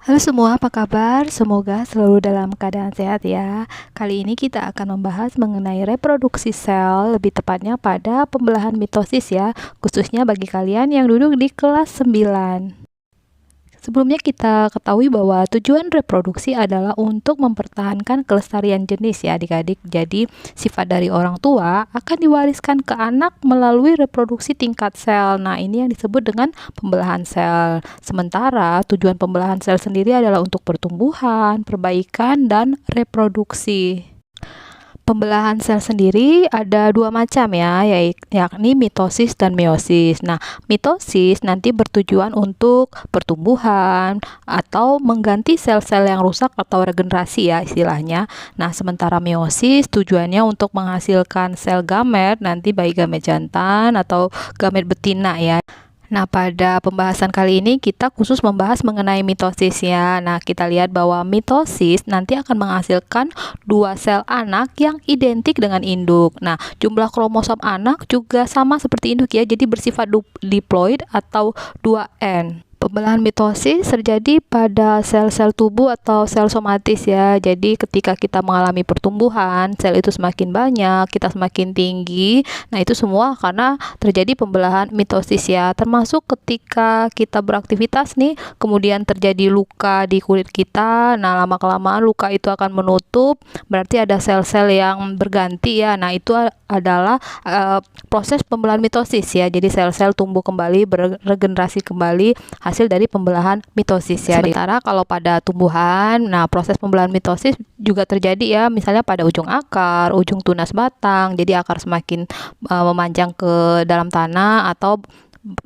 Halo semua, apa kabar? Semoga selalu dalam keadaan sehat ya. Kali ini kita akan membahas mengenai reproduksi sel, lebih tepatnya pada pembelahan mitosis ya, khususnya bagi kalian yang duduk di kelas 9. Sebelumnya kita ketahui bahwa tujuan reproduksi adalah untuk mempertahankan kelestarian jenis ya adik-adik. Jadi sifat dari orang tua akan diwariskan ke anak melalui reproduksi tingkat sel. Nah, ini yang disebut dengan pembelahan sel. Sementara tujuan pembelahan sel sendiri adalah untuk pertumbuhan, perbaikan, dan reproduksi. Pembelahan sel sendiri ada dua macam ya, yakni mitosis dan meiosis. Nah, mitosis nanti bertujuan untuk pertumbuhan atau mengganti sel-sel yang rusak atau regenerasi ya istilahnya. Nah, sementara meiosis tujuannya untuk menghasilkan sel gamet, nanti baik gamet jantan atau gamet betina ya. Nah, pada pembahasan kali ini kita khusus membahas mengenai mitosis ya. Nah, kita lihat bahwa mitosis nanti akan menghasilkan dua sel anak yang identik dengan induk. Nah, jumlah kromosom anak juga sama seperti induk ya, jadi bersifat diploid atau 2N. Pembelahan mitosis terjadi pada sel-sel tubuh atau sel somatis ya. Jadi ketika kita mengalami pertumbuhan, sel itu semakin banyak, kita semakin tinggi. Nah, itu semua karena terjadi pembelahan mitosis ya. Termasuk ketika kita beraktivitas nih, kemudian terjadi luka di kulit kita. Nah, lama-kelamaan luka itu akan menutup, berarti ada sel-sel yang berganti ya. Nah, itu adalah proses pembelahan mitosis ya. Jadi sel-sel tumbuh kembali, beregenerasi kembali hasil dari pembelahan mitosis ya. Sementara kalau pada tumbuhan, nah proses pembelahan mitosis juga terjadi ya, misalnya pada ujung akar, ujung tunas batang. Jadi akar semakin memanjang ke dalam tanah atau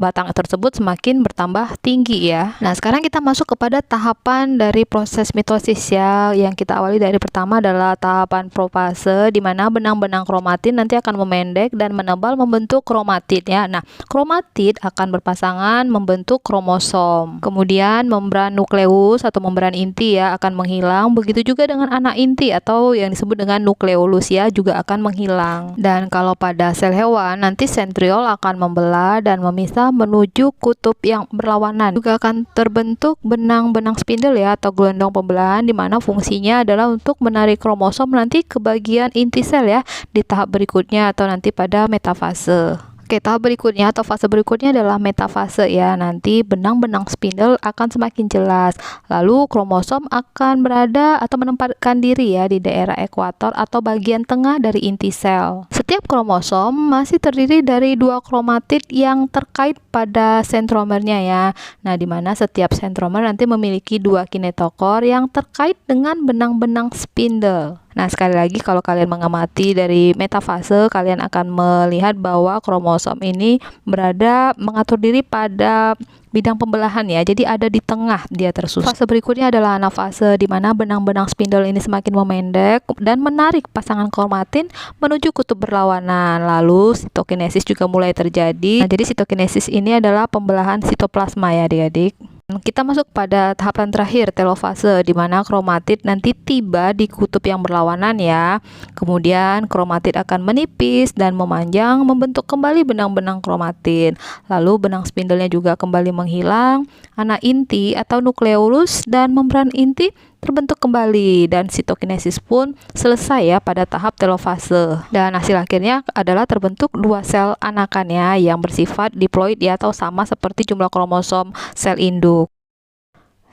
batang tersebut semakin bertambah tinggi ya. Nah, sekarang kita masuk kepada tahapan dari proses mitosis ya. Yang kita awali dari pertama adalah tahapan profase, di mana benang-benang kromatid nanti akan memendek dan menebal membentuk kromatid ya. Nah, kromatid akan berpasangan membentuk kromosom. Kemudian membran nukleus atau membran inti ya akan menghilang. Begitu juga dengan anak inti atau yang disebut dengan nukleolus ya juga akan menghilang. Dan kalau pada sel hewan nanti sentriol akan membelah dan menuju kutub yang berlawanan. Juga akan terbentuk benang-benang spindle ya atau gelondong pembelahan, di mana fungsinya adalah untuk menarik kromosom nanti ke bagian inti sel ya di tahap berikutnya atau nanti pada metafase. Oke, tahap berikutnya atau fase berikutnya adalah metafase ya. Nanti benang-benang spindle akan semakin jelas. Lalu kromosom akan berada atau menempatkan diri ya di daerah ekuator atau bagian tengah dari inti sel. Setiap kromosom masih terdiri dari dua kromatid yang terkait pada sentromernya ya. Nah, di mana setiap sentromer nanti memiliki dua kinetokor yang terkait dengan benang-benang spindle. Nah, sekali lagi kalau kalian mengamati dari metafase, kalian akan melihat bahwa kromosom ini berada mengatur diri pada bidang pembelahan ya. Jadi ada di tengah dia tersusun. Fase berikutnya adalah anafase, di mana benang-benang spindle ini semakin memendek dan menarik pasangan kromatin menuju kutub berlawanan. Lalu sitokinesis juga mulai terjadi. Nah, jadi sitokinesis ini adalah pembelahan sitoplasma ya adik-adik. Kita masuk pada tahapan terakhir, telofase, di mana kromatid nanti tiba di kutub yang berlawanan ya. Kemudian kromatid akan menipis dan memanjang membentuk kembali benang-benang kromatid. Lalu benang spindlenya juga kembali menghilang, anak inti atau nukleolus dan membran inti terbentuk kembali, dan sitokinesis pun selesai ya pada tahap telofase. Dan hasil akhirnya adalah terbentuk dua sel anakan ya yang bersifat diploid ya atau sama seperti jumlah kromosom sel induk.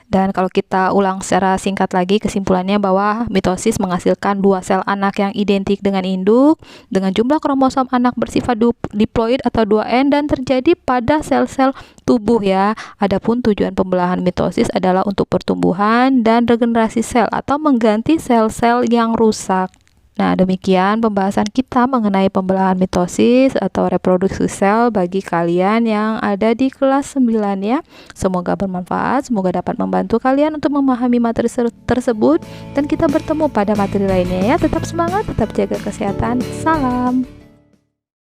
Dan kalau kita ulang secara singkat lagi, kesimpulannya bahwa mitosis menghasilkan dua sel anak yang identik dengan induk dengan jumlah kromosom anak bersifat diploid atau 2N dan terjadi pada sel-sel tubuh ya. Adapun tujuan pembelahan mitosis adalah untuk pertumbuhan dan regenerasi sel atau mengganti sel-sel yang rusak. Nah, demikian pembahasan kita mengenai pembelahan mitosis atau reproduksi sel bagi kalian yang ada di kelas 9 ya. Semoga bermanfaat, semoga dapat membantu kalian untuk memahami materi tersebut, dan kita bertemu pada materi lainnya ya. Tetap semangat, tetap jaga kesehatan. Salam.